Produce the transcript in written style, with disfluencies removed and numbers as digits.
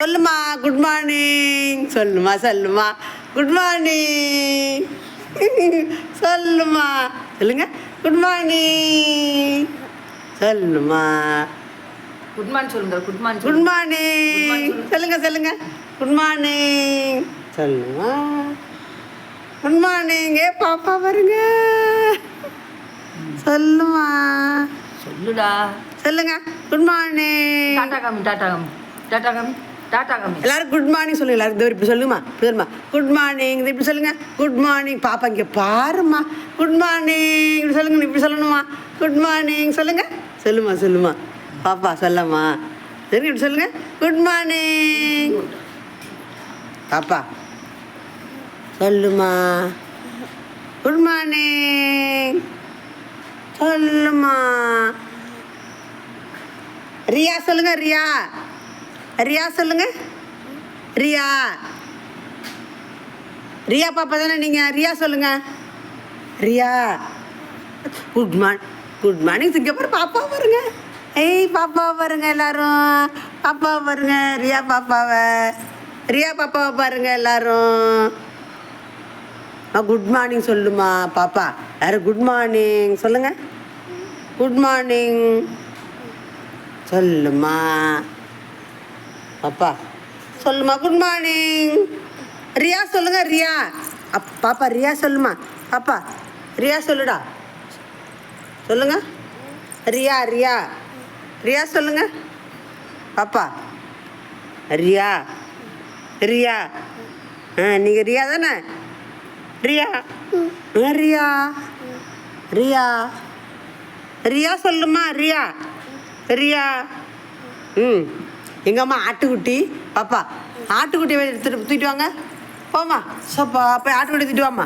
சொல்லுமா good morning. சொல்லுமா good morning. சொல்லுமா சொல்லுங்க குட் மார்னிங். சொல்லுமா குட் மார்னிங் சொல்லுங்க. Good morning good morning. சொல்லுங்க குட் மார்னிங். சொல்லுமா குட் மார்னிங். ஏ பாப்பா வருங்க. சொல்லுமா சொல்லுடா. சொல்லுங்க குட் மார்னிங். டாடா காமி டாடா காமி டாடா காமி டாடா காமி. எல்லாரும் குட் மார்னிங் சொல்லுங்க. எல்லாரும் இப்படி சொல்லுங்கம்மா. சொல்லுமா குட் மார்னிங். இப்படி சொல்லுங்க குட் மார்னிங். பாப்பா இங்கே பாருமா. குட் மார்னிங் இப்படி சொல்லுங்க. இப்படி சொல்லணுமா குட் மார்னிங். சொல்லுமா பாப்பா சொல்லம்மா. சரி இப்படி சொல்லுங்க குட் மார்னிங். பாப்பா சொல்லுமா குட் மார்னிங். சொல்லுமா ரியா சொல்லுங்க. ரியா சொல்லுங்க. ரியா பாப்பா தானே நீங்கள்? ரியா சொல்லுங்க. Riya good morning. சிங்கப்பூர் பாப்பா பாருங்க. பாப்பா பாருங்க. எல்லாரும் பாப்பா பாருங்க. ரியா பாப்பாவை பாருங்க எல்லாரும். குட் மார்னிங் சொல்லுமா பாப்பா. யாரும் குட் மார்னிங் சொல்லுங்க. குட் மார்னிங் சொல்லுமா பாப்பா. சொல்லுமா குட் மார்னிங். ரியா சொல்லுங்க. பாப்பா ரியா சொல்லுமா பாப்பா. ரியா சொல்லுடா. சொல்லுங்க ரியா சொல்லுங்க பாப்பா. ரியா நீங்கள் ரியா தானே? ரியா சொல்லுமா. ரியா எங்கள் அம்மா ஆட்டுக்குட்டி. பாப்பா ஆட்டுக்குட்டியை எடுத்துட்டு தூக்கிட்டு வாங்க. போம்மா. அப்போ ஆட்டுக்குட்டி தூக்கிட்டு வாம்மா.